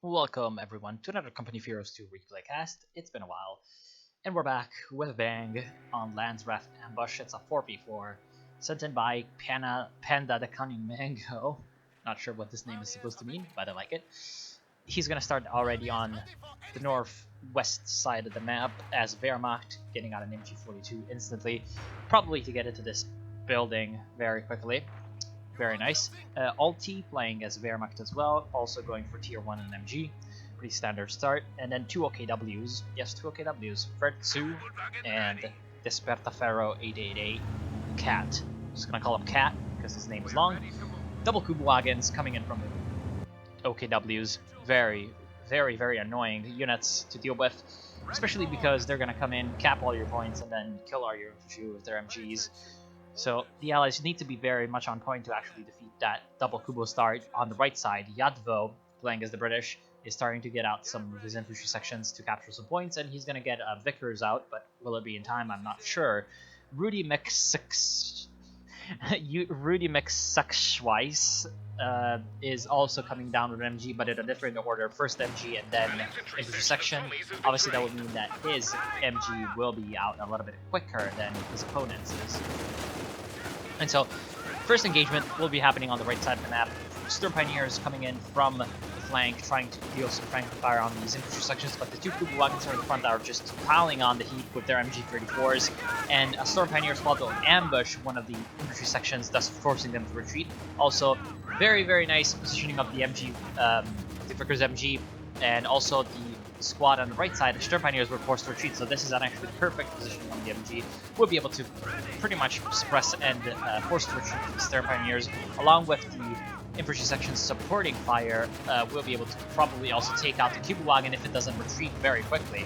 Welcome everyone to another Company of Heroes 2 replay cast. It's been a while, and we're back with Bang on Landsrath Ambush. It's a 4v4 sent in by Panda the Cunning Mango. Not sure what this name is supposed to mean, but I like it. He's gonna start already on the northwest side of the map as Wehrmacht, getting out an MG42 instantly, probably to get into this building very quickly. Very nice. Alti playing as Wehrmacht as well, also going for tier 1 and MG. Pretty standard start. And then two OKWs. Yes, two OKWs. Fred 2 and Despertaferro 888 Cat. Just gonna call him Cat because his name is long. Double Kubu wagons coming in from OKWs. Very, very annoying units to deal with, especially because they're gonna come in, cap all your points, and then kill all your infantry with their MGs. So the allies need to be very much on point to actually defeat that double Kubo start. On the right side, Yadvo, playing as the British, is starting to get out some of his infantry sections to capture some points, and he's going to get Vickers out, but will it be in time? I'm not sure. Rudy McSuckschweiss is also coming down with an MG, but in a different order. First MG and then infantry section. Obviously that would mean that his MG will be out a little bit quicker than his opponent's is. And so, first engagement will be happening on the right side of the map. Sturm Pioneers coming in from the flank, trying to deal some flank fire on these infantry sections, but the two Kubu wagons are in the front are just piling on the heat with their MG34s, and a Storm Pioneer squad will ambush one of the infantry sections, thus forcing them to retreat. Also, very nice positioning of the MG, the Vickers MG, and also the squad on the right side, the Sturm Pioneers were forced to retreat, so this is an actually perfect position on the MG. We'll be able to pretty much suppress and force to retreat the Sturm Pioneers, along with the infantry section's supporting fire. We'll be able to probably also take out the Kubu wagon if it doesn't retreat very quickly.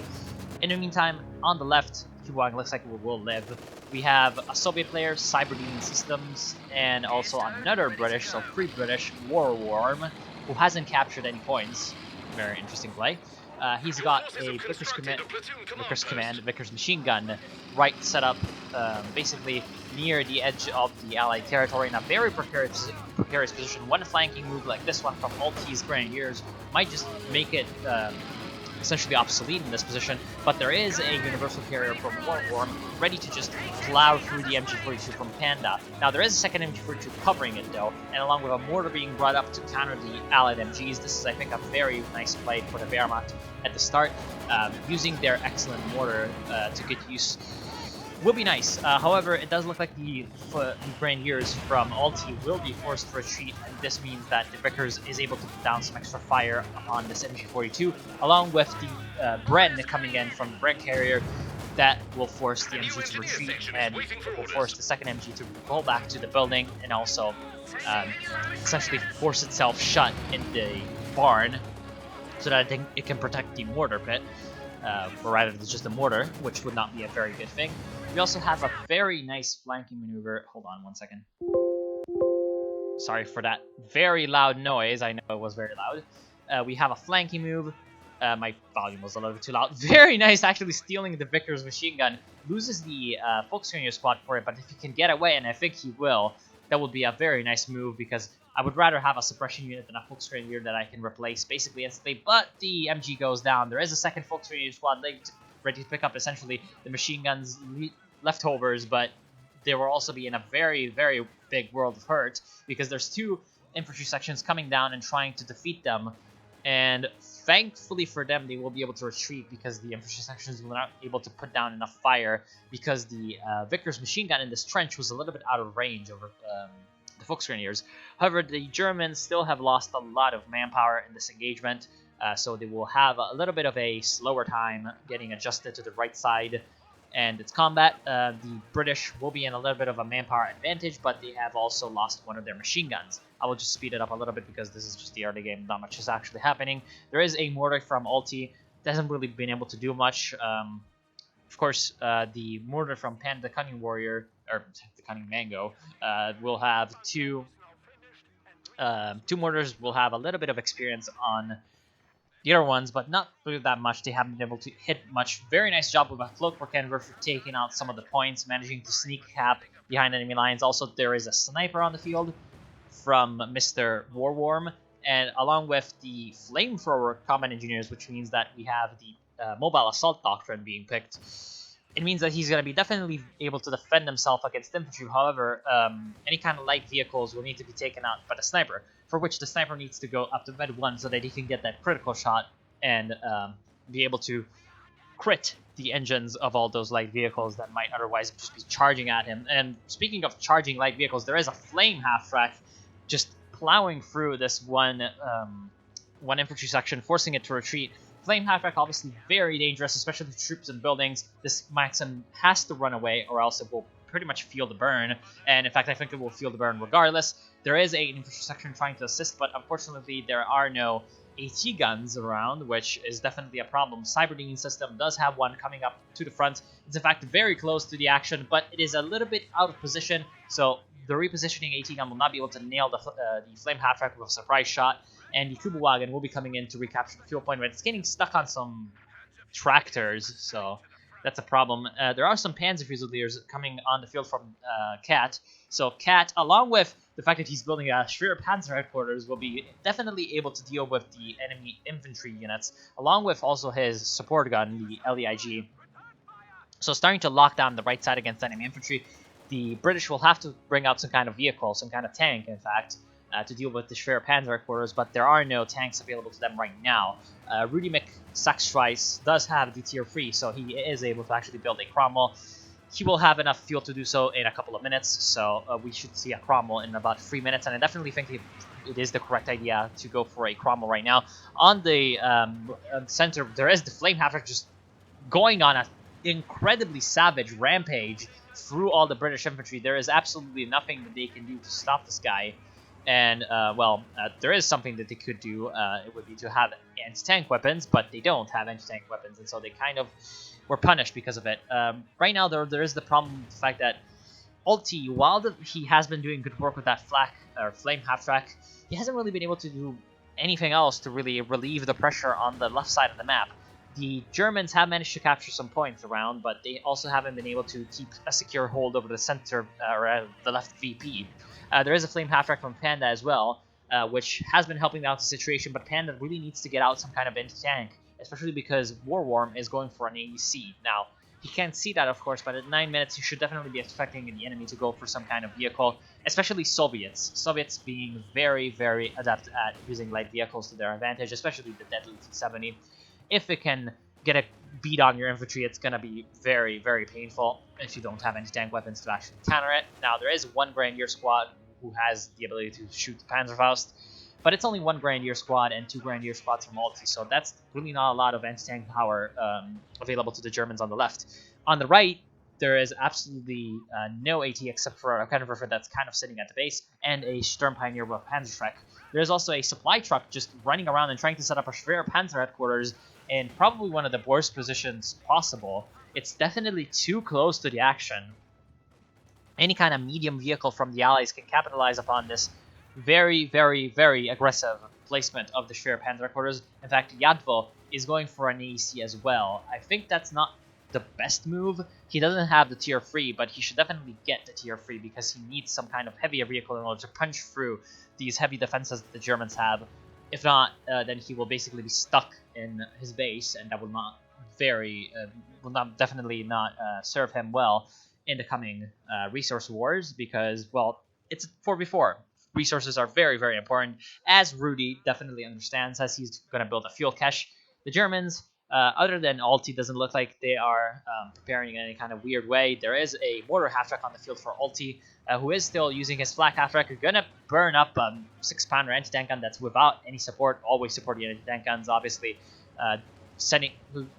In the meantime, on the left, Kubu wagon looks like it will live. We have a Soviet player, Cyberdemon Systems, and also another British, so free British, Warworm, who hasn't captured any points. Very interesting play. He's got a Vickers machine gun right set up basically near the edge of the Allied territory in a very precarious position. One flanking move like this one from Alti's Grenadiers might just make it essentially obsolete in this position, but there is a universal carrier from Warworm ready to just plow through the MG42 from Panda. Now there is a second MG42 covering it though, and along with a mortar being brought up to counter the Allied MGs, this is I think a very nice play for the Wehrmacht at the start. Using their excellent mortar to get use will be nice. However, it does look like the Grenadiers from Alti will be forced to retreat, and this means that the Vickers is able to put down some extra fire on this MG42, along with the Bren coming in from the Bren carrier. That will force the MG to retreat, and will force the second MG to pull back to the building, and also essentially force itself shut in the barn, so that it can protect the mortar pit. Or rather, it's just a mortar, which would not be a very good thing. We also have a very nice flanking maneuver. Hold on one second. Sorry for that very loud noise. I know it was very loud. We have a flanking move. My volume was a little bit too loud. Very nice, actually stealing the Vickers machine gun. Loses the Volksgrenadier squad for it, but if he can get away, and I think he will, that would be a very nice move, because I would rather have a suppression unit than a Volksgrenadier that I can replace basically instantly. But the MG goes down. There is a second Volksgrenadier squad ready to pick up essentially the machine guns leftovers, but they will also be in a very big world of hurt, because there's two infantry sections coming down and trying to defeat them. And thankfully for them, they will be able to retreat, because the infantry sections were not able to put down enough fire, because the Vickers machine gun in this trench was a little bit out of range over the Volksgrenadiers. However, the Germans still have lost a lot of manpower in this engagement, so they will have a little bit of a slower time getting adjusted to the right side and its combat. The British will be in a little bit of a manpower advantage, but they have also lost one of their machine guns. I will just speed it up a little bit because this is just the early game, not much is actually happening. There is a mortar from Alti, hasn't really been able to do much. Of course, the mortar from Panda the Cunning Warrior, or the Cunning Mango, will have two mortars. Will have a little bit of experience on the other ones, but not really that much. They haven't been able to hit much. Very nice job with a Cloakwork Enver for taking out some of the points, managing to sneak cap behind enemy lines. Also, there is a sniper on the field from Mr. Warworm, and along with the flamethrower combat engineers, which means that we have the mobile assault doctrine being picked. It means that he's going to be definitely able to defend himself against infantry. However, any kind of light vehicles will need to be taken out by the sniper, for which the sniper needs to go up to Med 1 so that he can get that critical shot and be able to crit the engines of all those light vehicles that might otherwise just be charging at him. And speaking of charging light vehicles, there is a flame half-track just plowing through this one infantry section, forcing it to retreat. Flame half-track obviously very dangerous, especially to troops and buildings. This Maxim has to run away or else it will pretty much feel the burn, and in fact I think it will feel the burn regardless. There is an infantry section trying to assist, but unfortunately there are no AT guns around, which is definitely a problem. Cyberdyne system does have one coming up to the front. It's in fact very close to the action, but it is a little bit out of position, so the repositioning AT gun will not be able to nail the flame half-track with a surprise shot, and the Kugelwagen will be coming in to recapture the fuel point, but it's getting stuck on some tractors, so that's a problem. There are some Panzer Fusiliers coming on the field from Cat. So Cat, along with the fact that he's building a Schwer Panzer headquarters, will be definitely able to deal with the enemy infantry units, along with also his support gun, the LEIG. So starting to lock down the right side against enemy infantry, the British will have to bring out some kind of vehicle, some kind of tank, in fact, to deal with the Schwer Panzer headquarters, but there are no tanks available to them right now. Rudy McSaxtrice does have the tier 3, so he is able to actually build a Cromwell. He will have enough fuel to do so in a couple of minutes, so we should see a Cromwell in about 3 minutes, and I definitely think it is the correct idea to go for a Cromwell right now. On the center, there is the Flame Half-Track just going on an incredibly savage rampage through all the British infantry. There is absolutely nothing that they can do to stop this guy. And, there is something that they could do. It would be to have anti-tank weapons, but they don't have anti-tank weapons, and so they kind of were punished because of it. Right now, there is the problem, the fact that Ulti, while he has been doing good work with that flame half-track, he hasn't really been able to do anything else to really relieve the pressure on the left side of the map. The Germans have managed to capture some points around, but they also haven't been able to keep a secure hold over the center, or the left VP. There is a flame half-track from Panda as well, which has been helping out the situation, but Panda really needs to get out some kind of anti-tank, especially because Warworm is going for an AEC. Now, he can't see that, of course, but at 9 minutes, you should definitely be expecting the enemy to go for some kind of vehicle, especially Soviets. Soviets being very, very adept at using light vehicles to their advantage, especially the deadly T-70. If it can get a beat on your infantry, it's going to be very, very painful if you don't have anti-tank weapons to actually counter it. Now, there is one Grenadier squad who has the ability to shoot the Panzerfaust, but it's only one Grenadier squad and 2 Grenadier squads from Ulti, so that's really not a lot of anti-tank power available to the Germans on the left. On the right, there is absolutely no AT except for a Penderwerfer that's kind of sitting at the base, and a Sturm Pioneer with Panzerschreck. There's also a supply truck just running around and trying to set up a Schwer Panzer headquarters in probably one of the worst positions possible. It's definitely too close to the action. Any kind of medium vehicle from the Allies can capitalize upon this very, very, very aggressive placement of the Schwer Panzer headquarters. In fact, Yadvo is going for an AEC as well. I think that's not the best move. He doesn't have the tier 3, but he should definitely get the tier 3 because he needs some kind of heavier vehicle in order to punch through these heavy defenses that the Germans have. If not, then he will basically be stuck in his base, and that will definitely not serve him well in the coming resource wars, because, well, it's 4v4. Resources are very, very important, as Rudy definitely understands, as he's going to build a fuel cache. The Germans, other than Ulti, doesn't look like they are preparing in any kind of weird way. There is a mortar half-track on the field for Ulti, who is still using his flak half-track. You're going to burn up a 6-pounder anti-tank gun that's without any support. Always support the anti-tank guns, obviously.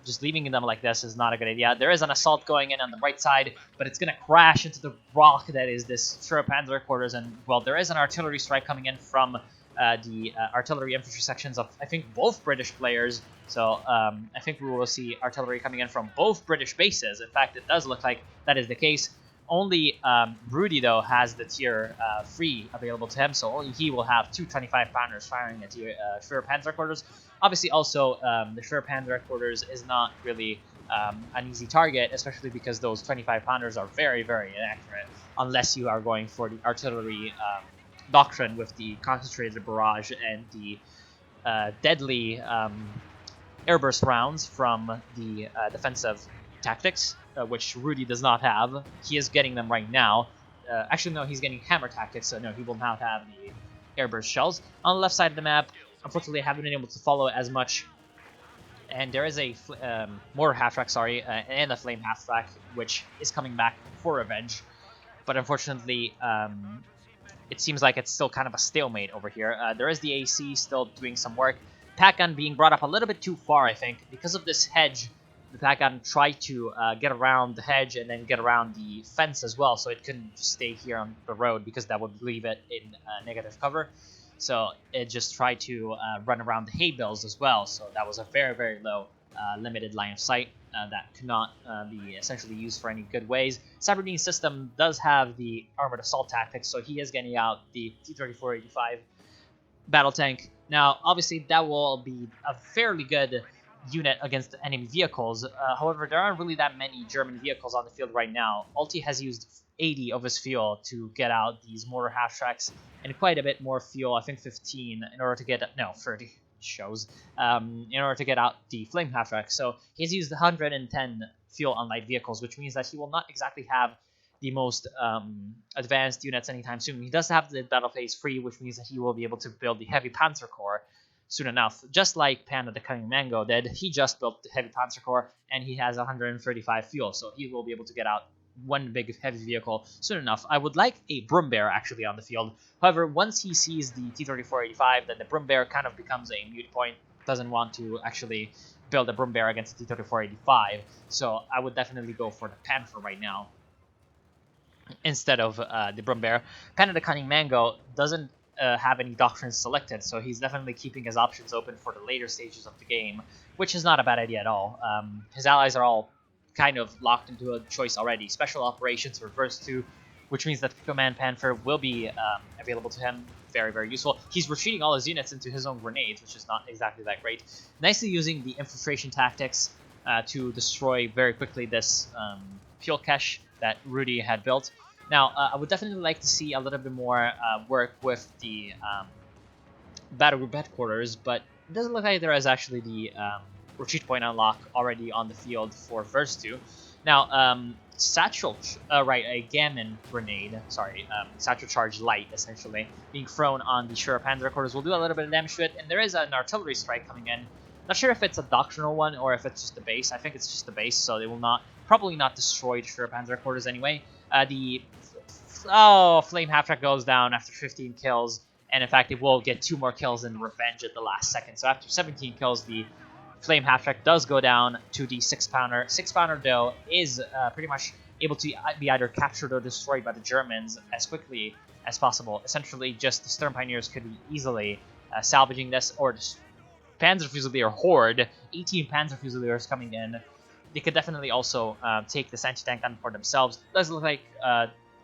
Just leaving them like this is not a good idea. There is an assault going in on the right side, but it's going to crash into the rock that is this Schwer Panzer headquarters, and, well, there is an artillery strike coming in from the artillery infantry sections of, I think, both British players. So I think we will see artillery coming in from both British bases. In fact, it does look like that is the case. Only Rudy, though, has the tier 3 available to him, so only he will have 2 25-pounders firing at the Schwer Panzer headquarters. Obviously, also, the Schwer Panzer headquarters is not really an easy target, especially because those 25-pounders are very, very inaccurate, unless you are going for the artillery Doctrine with the concentrated barrage and the deadly airburst rounds from the defensive tactics, which Rudy does not have. He is getting them right now. Actually, no, he's getting hammer tactics, so no, he will not have the airburst shells. On the left side of the map, unfortunately, I haven't been able to follow as much. And there is a mortar half-track, and a flame half-track, which is coming back for revenge. But unfortunately, it seems like it's still kind of a stalemate over here. There is the AC still doing some work. Pack gun being brought up a little bit too far, I think. Because of this hedge, the Pack gun tried to get around the hedge and then get around the fence as well, so it couldn't just stay here on the road because that would leave it in negative cover. So it just tried to run around the hay bales as well, so that was a very, very low limited line of sight that could not be essentially used for any good ways. Cyberdine's system does have the armored assault tactics, so he is getting out the T-3485 battle tank. Now, obviously, that will be a fairly good unit against enemy vehicles. However, there aren't really that many German vehicles on the field right now. Ulti has used 80 of his fuel to get out these mortar half-tracks and quite a bit more fuel, I think 15, in order to get... No, 30 shows. In order to get out the flame half-track. So he's used 110 fuel on light vehicles, which means that he will not exactly have the most advanced units anytime soon. He does have the battle phase free, which means that he will be able to build the heavy panzer corps soon enough. Just like Panda the Cunning Mango did, he just built the heavy panzer corps, and he has 135 fuel, so he will be able to get out one big heavy vehicle soon enough. I would like a Broom Bear actually on the field. However, once he sees the T-3485, then the Broom Bear kind of becomes a mute point. Doesn't want to actually build a Broom Bear against the T-3485, so I would definitely go for the Panther right now instead of the Broom Bear. Panda the Cunning Mango doesn't have any doctrines selected, so he's definitely keeping his options open for the later stages of the game, which is not a bad idea at all. His allies are all kind of locked into a choice already. Special Operations Reverse 2, which means that Command Panther will be available to him. Very, very useful. He's retreating all his units into his own grenades, which is not exactly that great. Nicely using the infiltration tactics to destroy very quickly this fuel cache that Rudy had built. Now, I would definitely like to see a little bit more work with the battle group headquarters, but it doesn't look like there is actually the retreat point unlock already on the field for Verse 2. Now, Satchel, a Gammon grenade, Satchel Charge Light, essentially, being thrown on the Sure Panzer headquarters will do a little bit of damage to it, and there is an artillery strike coming in. Not sure if it's a doctrinal one or if it's just the base. I think it's just the base, so they will probably not destroy the Sure Panzer headquarters anyway. Flame half-track goes down after 15 kills, and in fact, it will get 2 more kills in revenge at the last second. So after 17 kills, the Flame half-track does go down to the 6-pounder. 6-pounder, though, is pretty much able to be either captured or destroyed by the Germans as quickly as possible. Essentially, just the Stern Pioneers could be easily salvaging this, or the Panzer Fusilier Horde, 18 Panzer Fusiliers coming in. They could definitely also take this anti-tank gun for themselves. Does look like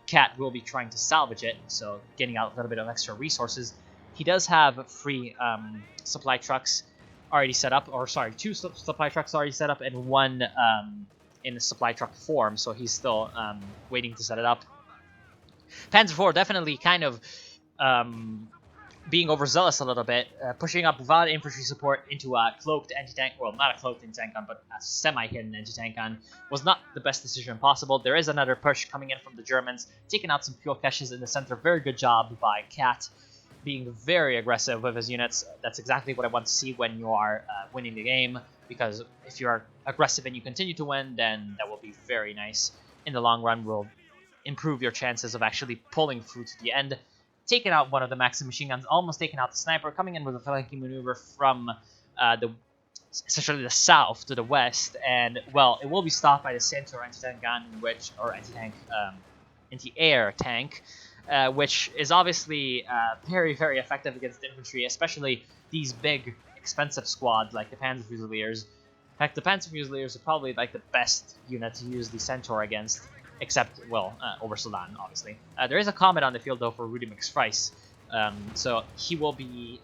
Cat will be trying to salvage it, so getting out a little bit of extra resources. He does have free supply trucks already set up, or sorry, 2 supply trucks already set up and 1 in a supply truck form, so he's still waiting to set it up. Panzer IV definitely kind of being overzealous a little bit, pushing up without infantry support into a cloaked anti-tank, well, not a cloaked anti-tank gun, but a semi-hidden anti-tank gun, was not the best decision possible. There is another push coming in from the Germans, taking out some fuel caches in the center. Very good job by Cat, being very aggressive with his units. That's exactly what I want to see when you are winning the game, because if you are aggressive and you continue to win, then that will be very nice. In the long run, will improve your chances of actually pulling through to the end. Taking out one of the Maxim machine guns, almost taking out the sniper, coming in with a flanking maneuver from essentially the south to the west, and well, it will be stopped by the Centaur anti-tank gun, anti-air tank, which is obviously very, very effective against infantry, especially these big, expensive squads like the Panzer Fusiliers. In fact, the Panzer Fusiliers are probably like the best unit to use the Centaur against, except, well, over Sedan, obviously. There is a Comet on the field, though, for Rudy McStrice, so he will be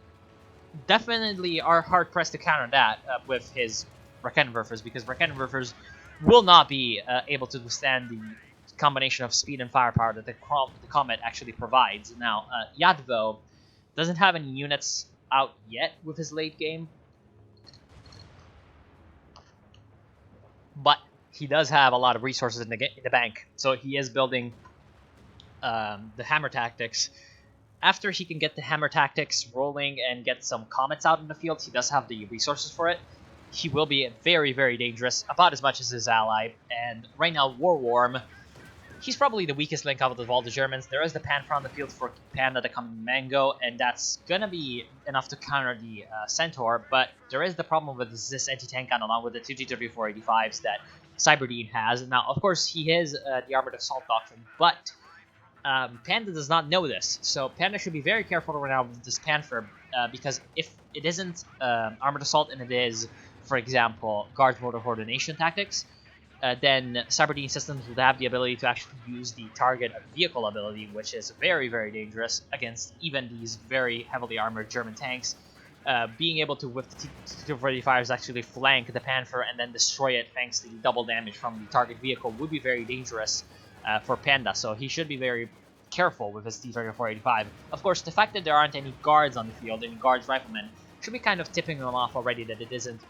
definitely hard-pressed to counter that with his Raketenwerfers, because Raketenwerfers will not be able to withstand the combination of speed and firepower that the Comet actually provides. Now, Yadvo doesn't have any units out yet with his late game, but he does have a lot of resources in the bank, so he is building the Hammer Tactics. After he can get the Hammer Tactics rolling and get some Comets out in the field, he does have the resources for it. He will be very, very dangerous, about as much as his ally. And right now, Warworm, he's probably the weakest link out of all the Germans. There is the Panther on the field for Panda, the coming Mango, and that's gonna be enough to counter the Centaur. But there is the problem with this anti-tank gun along with the 2 T-3485s that Cyberdine has. Now, of course, he is the Armored Assault Doctrine, but Panda does not know this, so Panda should be very careful right now with this Panther, because if it isn't Armored Assault and it is, for example, Guards Motor Coordination Tactics, then Cyberdine Systems would have the ability to actually use the target vehicle ability, which is very, very dangerous against even these very heavily armored German tanks. Being able to, with the T-35s, actually flank the Panther and then destroy it thanks to the double damage from the target vehicle would be very dangerous for Panda, so he should be very careful with his T-3485. Of course, the fact that there aren't any guards on the field, any guards riflemen, should be kind of tipping them off already that it isn't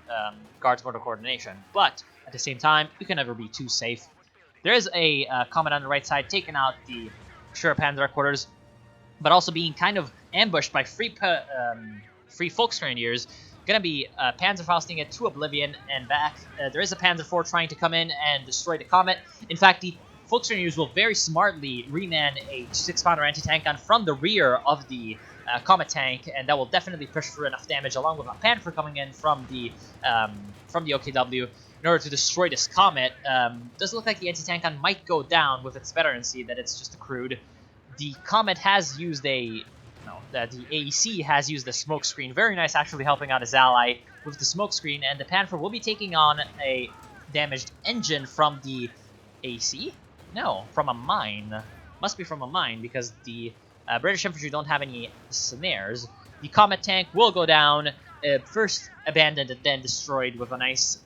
guards motor coordination. But at the same time, you can never be too safe. There is a Comet on the right side taking out the Sure Panzer quarters, but also being kind of ambushed by free Volksgrenadiers. Gonna be Panzerfausting it to oblivion and back. There is a Panzer IV trying to come in and destroy the Comet. In fact, the Volksgrenadiers will very smartly reman a 6-pounder anti-tank gun from the rear of the Comet tank, and that will definitely push through enough damage, along with a Panther coming in from the OKW in order to destroy this Comet. Does look like the anti-tank gun might go down with its veterancy, that it's just accrued. The Comet has used the AEC has used the smoke screen. Very nice, actually helping out his ally with the smoke screen, and the Panther will be taking on a damaged engine from the AC? No, from a mine. Must be from a mine, because the British infantry don't have any snares. The Comet tank will go down, first abandoned and then destroyed with a nice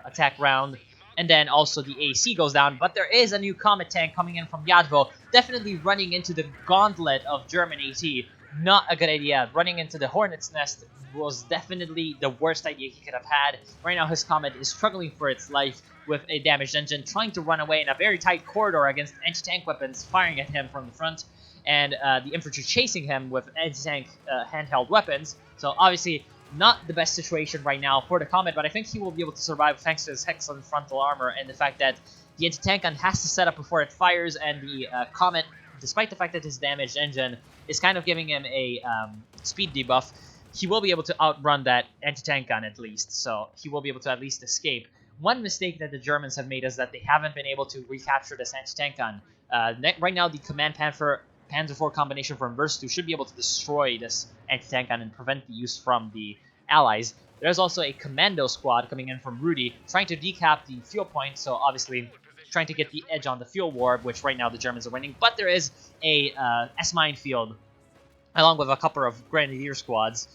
attack round. And then also the AC goes down, but there is a new Comet tank coming in from Yadvo, definitely running into the gauntlet of German AT. Not a good idea. Running into the Hornet's Nest was definitely the worst idea he could have had. Right now his Comet is struggling for its life with a damaged engine, trying to run away in a very tight corridor against anti-tank weapons firing at him from the front, and the infantry chasing him with anti-tank handheld weapons. So obviously not the best situation right now for the Comet, but I think he will be able to survive thanks to his excellent frontal armor and the fact that the anti-tank gun has to set up before it fires, and the Comet, despite the fact that his damaged engine is kind of giving him a speed debuff, he will be able to outrun that anti-tank gun at least, so he will be able to at least escape. One mistake that the Germans have made is that they haven't been able to recapture this anti-tank gun. Right now, the Command Panzer IV combination from Verse 2 should be able to destroy this anti-tank gun and prevent the use from the Allies. There's also a Commando squad coming in from Rudy, trying to decap the fuel point, so obviously trying to get the edge on the fuel war, which right now the Germans are winning. But there is a S-mine field, along with a couple of Grenadier squads,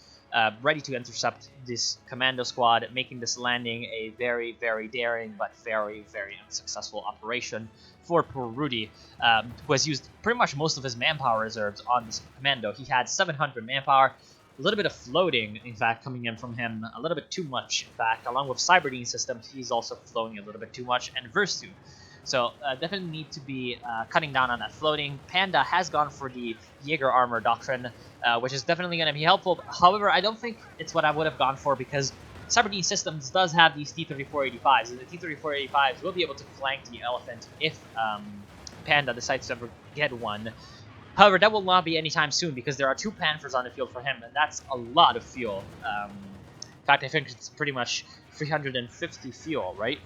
ready to intercept this Commando squad, making this landing a very, very daring but very, very unsuccessful operation for poor Rudy, who has used pretty much most of his manpower reserves on this Commando. He had 700 manpower, a little bit of floating, in fact, coming in from him, a little bit too much, in fact. Along with Cyberdine Systems, he's also floating a little bit too much, and Verstu. So definitely need to be cutting down on that floating. Panda has gone for the Jaeger armor doctrine, which is definitely going to be helpful. However, I don't think it's what I would have gone for, because Cyberdine Systems does have these T-3485s, and the T-3485s will be able to flank the Elephant if Panda decides to ever get one. However, that will not be anytime soon, because there are 2 Panthers on the field for him, and that's a lot of fuel. In fact, I think it's pretty much 350 fuel, right?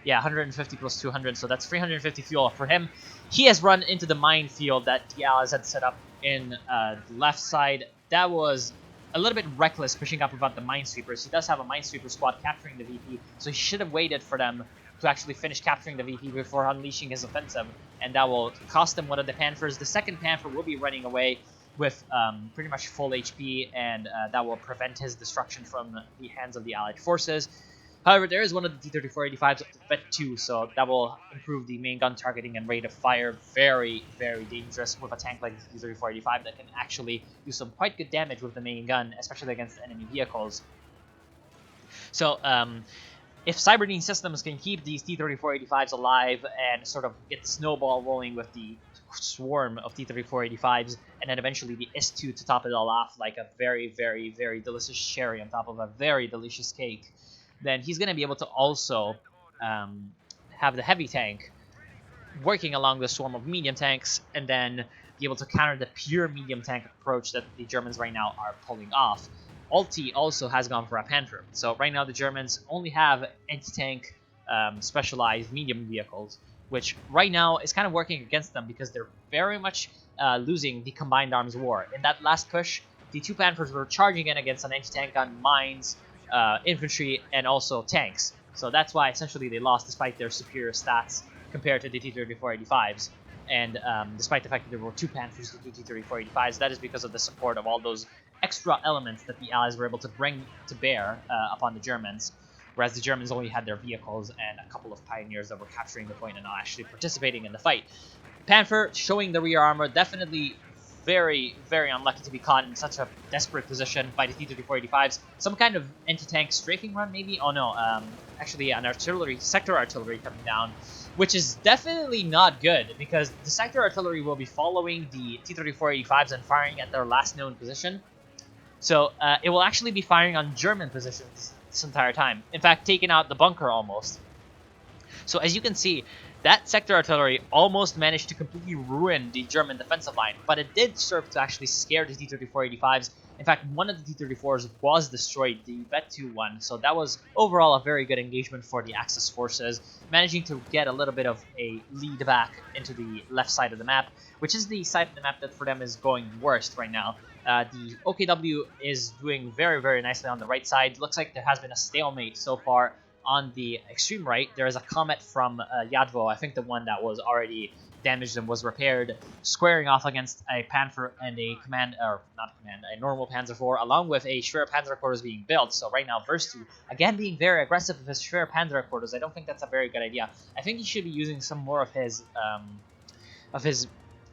Yeah, 150 plus 200, so that's 350 fuel for him. He has run into the minefield that the Allies had set up in the left side. That was a little bit reckless, pushing up without the minesweepers. He does have a minesweeper squad capturing the VP, so he should have waited for them to actually finish capturing the VP before unleashing his offensive, and that will cost him one of the Panthers. The second Panther will be running away with pretty much full HP, and that will prevent his destruction from the hands of the Allied forces. However, there is one of the T-34-85s up to Vet 2, so that will improve the main gun targeting and rate of fire. Very, very dangerous with a tank like the T-34-85 that can actually do some quite good damage with the main gun, especially against enemy vehicles. So, if Cyberdyne Systems can keep these T-34-85s alive and sort of get the snowball rolling with the swarm of T-34-85s, and then eventually the S2 to top it all off like a very, very, very delicious cherry on top of a very delicious cake, then he's going to be able to also have the heavy tank working along the swarm of medium tanks, and then be able to counter the pure medium tank approach that the Germans right now are pulling off. Alti also has gone for a Panther. So right now the Germans only have anti-tank specialized medium vehicles, which right now is kind of working against them because they're very much losing the combined arms war. In that last push, the two Panthers were charging in against an anti-tank gun, mines, infantry, and also tanks. So that's why essentially they lost despite their superior stats compared to the T-34-85s. And despite the fact that there were two Panthers to two T-34-85s, that is because of the support of all those extra elements that the Allies were able to bring to bear upon the Germans, whereas the Germans only had their vehicles and a couple of pioneers that were capturing the point and not actually participating in the fight. Panther showing the rear armor, definitely very, very unlucky to be caught in such a desperate position by the T-34-85s. Some kind of anti-tank strafing run, maybe? Oh no, actually an artillery, sector artillery coming down, which is definitely not good, because the sector artillery will be following the T-34-85s and firing at their last known position. So it will actually be firing on German positions this entire time. In fact, taking out the bunker almost. So as you can see, that sector artillery almost managed to completely ruin the German defensive line, but it did serve to actually scare the T-34-85s. In fact, one of the T-34s was destroyed, the Vet-2 one, so that was overall a very good engagement for the Axis forces, managing to get a little bit of a lead back into the left side of the map, which is the side of the map that for them is going worst right now. The OKW is doing very, very nicely on the right side. Looks like there has been a stalemate so far. On the extreme right, there is a Comet from Yadvo, I think the one that was already damaged and was repaired, squaring off against a Panther and a a normal Panzer IV, along with a Schwer Panzerquarters being built. So right now, Verstu, again being very aggressive with his Schwer Panzerquarters. I don't think that's a very good idea. I think he should be using some more of his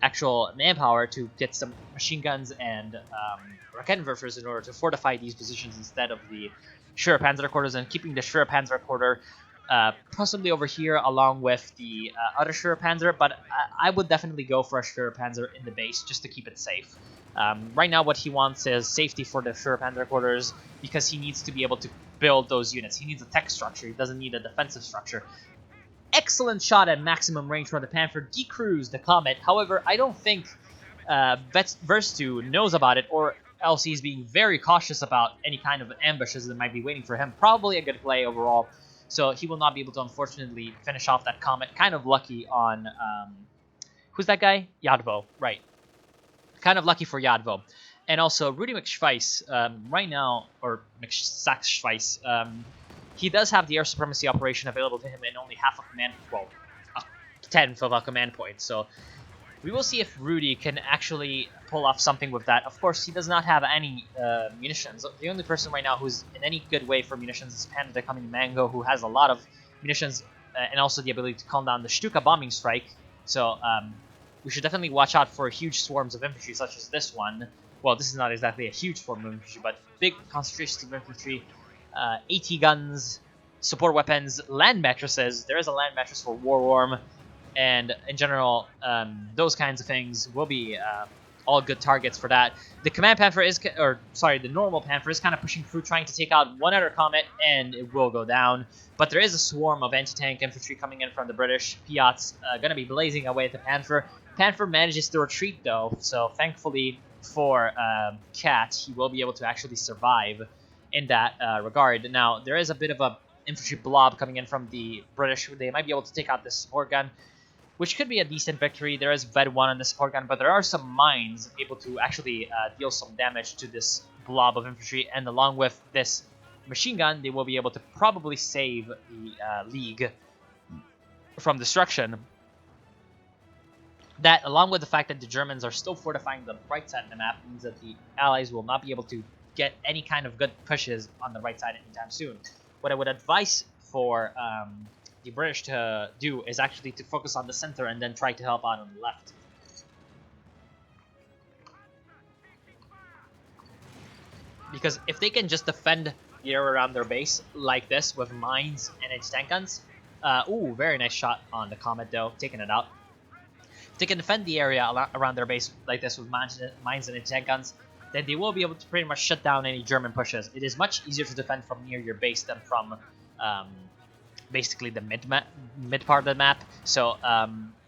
actual manpower to get some machine guns and Raketenwerfers in order to fortify these positions instead of the Schwer Panzerquarters, and keeping the Schwer Panzerquarter possibly over here along with the other Schwer Panzer, but I would definitely go for a Schwer Panzer in the base just to keep it safe. Right now what he wants is safety for the Schwer Panzerquarters because he needs to be able to build those units. He needs a tech structure, he doesn't need a defensive structure. Excellent shot at maximum range from the Panther, decruised the Comet. However, I don't think Verstu knows about it, or else he's being very cautious about any kind of ambushes that might be waiting for him. Probably a good play overall, so he will not be able to unfortunately finish off that Comet. Kind of lucky on who's that guy? Yadvo, right? Kind of lucky for Yadvo. And also Rudy McSchweiss, right now, or McSachschweiss, he does have the air supremacy operation available to him in only half a command, well, a tenth of a command point. So we will see if Rudy can actually pull off something with that. Of course, he does not have any munitions. The only person right now who's in any good way for munitions is Panda coming Mango, who has a lot of munitions and also the ability to calm down the Stuka bombing strike. So we should definitely watch out for huge swarms of infantry such as this one. Well, this is not exactly a huge swarm of infantry, but big concentrations of infantry, AT guns, support weapons, land mattresses. There is a land mattress for Warworm. And in general, those kinds of things will be all good targets for that. The Command Panther is, the normal Panther is kind of pushing through, trying to take out one other Comet, and it will go down. But there is a swarm of anti-tank infantry coming in from the British. Piat's going to be blazing away at the Panther. Panther manages to retreat, though, so thankfully for Cat, he will be able to actually survive in that regard. Now, there is a bit of a infantry blob coming in from the British. They might be able to take out this support gun, which could be a decent victory. There is Ved 1 on the support gun, but there are some mines able to actually deal some damage to this blob of infantry, and along with this machine gun, they will be able to probably save the League from destruction. That, along with the fact that the Germans are still fortifying the right side of the map, means that the Allies will not be able to get any kind of good pushes on the right side anytime soon. what I would advise for the British to do is actually to focus on the center and then try to help out on the left. Because if they can just defend the area around their base like this with mines and anti-tank guns, ooh, very nice shot on the Comet though, taking it out. If they can defend the area around their base like this with mines and anti-tank guns, then they will be able to pretty much shut down any German pushes. It is much easier to defend from near your base than from basically the mid part of the map. So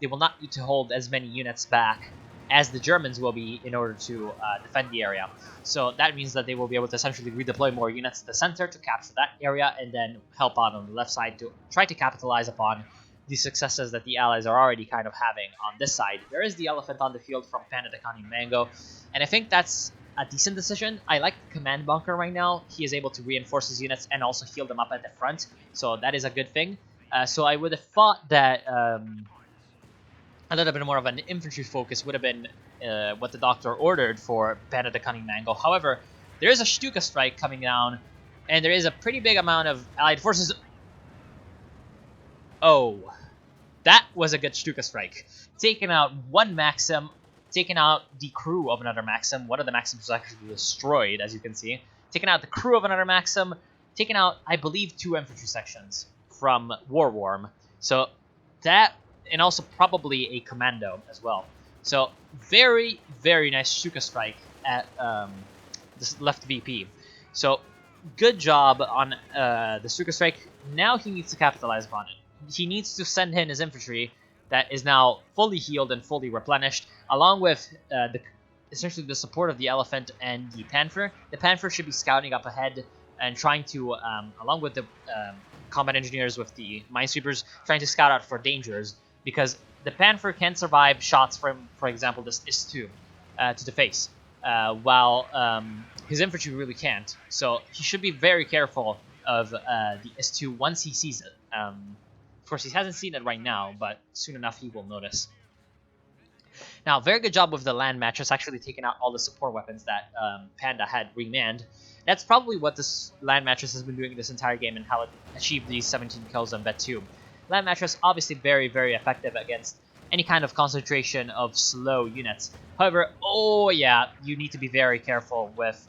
they will not need to hold as many units back as the Germans will be in order to defend the area. So that means that they will be able to essentially redeploy more units to the center to capture that area and then help out on the left side to try to capitalize upon the successes that the Allies are already kind of having on this side. There is the elephant on the field from Panda the Cunning Mango, and I think that's a decent decision. I like the command bunker right now. He is able to reinforce his units and also heal them up at the front, so that is a good thing. So I would have thought that a little bit more of an infantry focus would have been what the Doctor ordered for Panda the Cunning Mango. However, there is a Stuka strike coming down, and there is a pretty big amount of Allied forces. Oh, that was a good Stuka strike. Taking out one Maxim, taking out the crew of another Maxim. One of the Maxims was actually destroyed, as you can see. Taking out the crew of another Maxim, taking out, I believe, 2 infantry sections from Warworm. So that, and also probably a commando as well. So very, very nice Stuka strike at this left VP. So good job on the Stuka strike. Now he needs to capitalize upon it. He needs to send in his infantry that is now fully healed and fully replenished, along with essentially the support of the Elephant and the Panther. The Panther should be scouting up ahead and trying to, along with the combat engineers with the minesweepers, trying to scout out for dangers, because the Panther can survive shots from, for example, this IS-2 to the face, while his infantry really can't. So he should be very careful of the IS-2 once he sees it. Of course, he hasn't seen it right now, but soon enough he will notice. Now, very good job with the land mattress, actually taking out all the support weapons that Panda had remanned. That's probably what this land mattress has been doing this entire game and how it achieved these 17 kills on Vet 2. Land mattress, obviously very, very effective against any kind of concentration of slow units. However, oh yeah, you need to be very careful with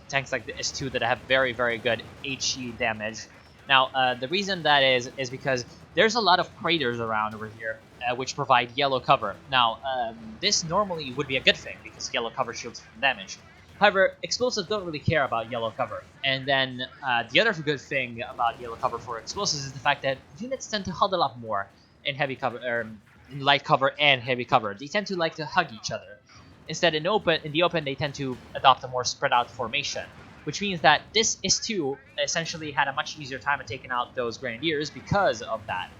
tanks like the IS-2 that have very, very good HE damage. Now, the reason that is because there's a lot of craters around over here, which provide yellow cover. Now, this normally would be a good thing, because yellow cover shields from damage. However, explosives don't really care about yellow cover. And then the other good thing about yellow cover for explosives is the fact that units tend to huddle up more in heavy cover, in light cover and heavy cover. They tend to like to hug each other. Instead, in the open, they tend to adopt a more spread out formation, which means that this IS-2 essentially had a much easier time of taking out those Grenadiers because of that.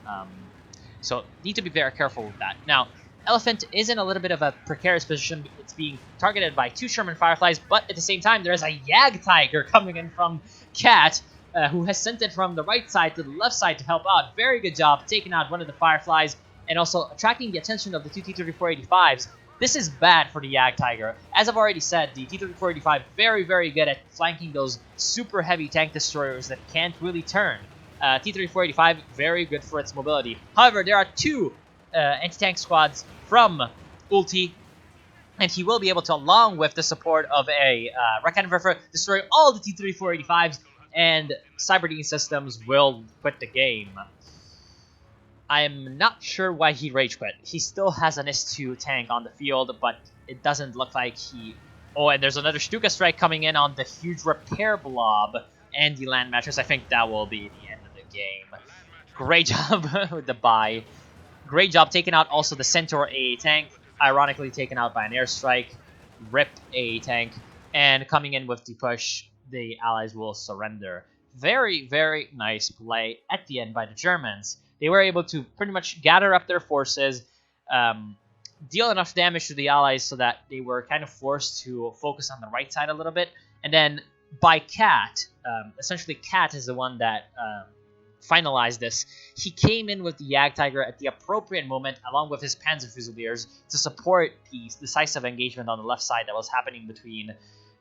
So need to be very careful with that. Now, Elephant is in a little bit of a precarious position. It's being targeted by 2 Sherman Fireflies, but at the same time, there's a Jagdtiger coming in from Cat, who has sent it from the right side to the left side to help out. Very good job taking out one of the Fireflies and also attracting the attention of the 2 T-3485s. This is bad for the Jagdtiger. As I've already said, the T-3485 very, very good at flanking those super heavy tank destroyers that can't really turn. T-3485, very good for its mobility. However, there are 2 anti-tank squads from Ulti, and he will be able to, along with the support of a Raketenwerfer, destroy all the T-3485s, and Cyberdine Systems will quit the game. I'm not sure why he rage quit. He still has an IS-2 tank on the field, but it doesn't look like he... Oh, and there's another Stuka strike coming in on the huge repair blob and the land mattress. I think that will be the end of the game. Great job with the buy. Great job taking out also the Centaur AA tank, ironically taken out by an airstrike. Rip AA tank. And coming in with the push, the Allies will surrender. Very, very nice play at the end by the Germans. They were able to pretty much gather up their forces, deal enough damage to the Allies so that they were kind of forced to focus on the right side a little bit. And then by Cat, essentially Cat is the one that finalized this. He came in with the Jagdtiger at the appropriate moment, along with his Panzer Fusiliers, to support the decisive engagement on the left side that was happening between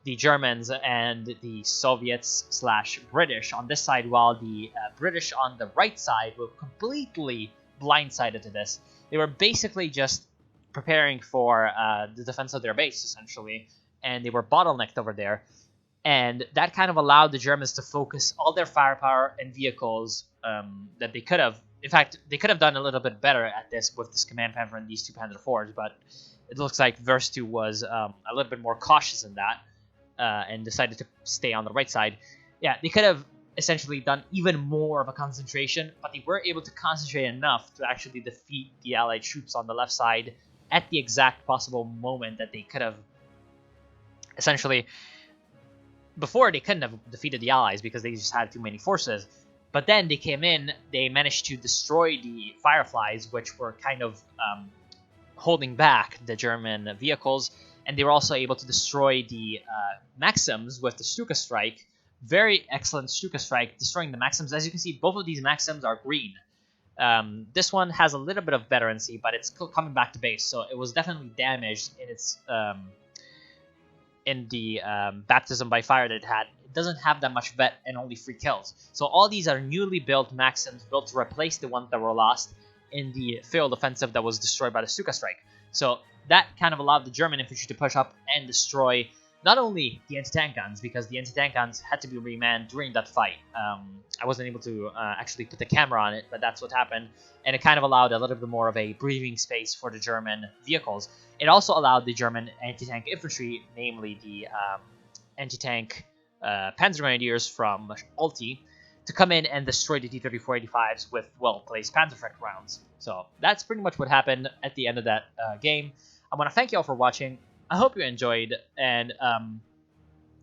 the Germans and the Soviets slash British on this side, while the British on the right side were completely blindsided to this. They were basically just preparing for the defense of their base, essentially, and they were bottlenecked over there. And that kind of allowed the Germans to focus all their firepower and vehicles that they could have. In fact, they could have done a little bit better at this with this Command Panzer and these two Panzer IVs, but it looks like Verstu was a little bit more cautious in that and decided to stay on the right side. Yeah, they could have essentially done even more of a concentration, but they were able to concentrate enough to actually defeat the Allied troops on the left side at the exact possible moment that they could have essentially. Before, they couldn't have defeated the Allies because they just had too many forces. But then they came in, they managed to destroy the Fireflies, which were kind of holding back the German vehicles, and they were also able to destroy the Maxims with the Stuka Strike. Very excellent Stuka Strike, destroying the Maxims. As you can see, both of these Maxims are green. This one has a little bit of veterancy, but it's coming back to base, so it was definitely damaged in its in the baptism by fire that it had. It doesn't have that much vet and only 3 kills. So all these are newly built Maxims built to replace the ones that were lost in the field offensive that was destroyed by the Stuka Strike. So that kind of allowed the German infantry to push up and destroy not only the anti-tank guns, because the anti-tank guns had to be remanned during that fight. I wasn't able to actually put the camera on it, but that's what happened. And it kind of allowed a little bit more of a breathing space for the German vehicles. It also allowed the German anti-tank infantry, namely the anti-tank Panzer Grenadiers from Alti, to come in and destroy the T-34-85s with well-placed Panzerschreck rounds. So that's pretty much what happened at the end of that game. I want to thank you all for watching. I hope you enjoyed, and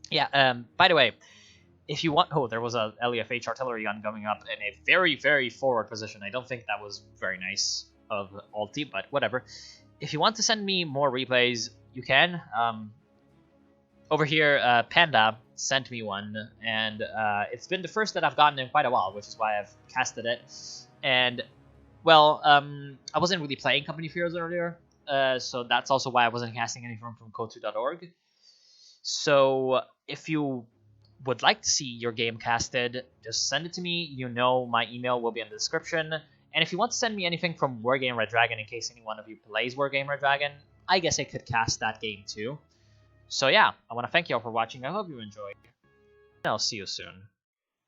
by the way, if you want... Oh, there was a LEFH artillery gun going up in a very, very forward position. I don't think that was very nice of Alti, but whatever. If you want to send me more replays, you can. Over here, Panda sent me one, and it's been the first that I've gotten in quite a while, which is why I've casted it. And, well, I wasn't really playing Company of Heroes earlier, so that's also why I wasn't casting anything from Kotu.org. So if you would like to see your game casted, just send it to me. You know my email will be in the description. And if you want to send me anything from Wargame Red Dragon, in case any one of you plays Wargame Red Dragon, I guess I could cast that game too. So yeah, I want to thank you all for watching. I hope you enjoyed. And I'll see you soon.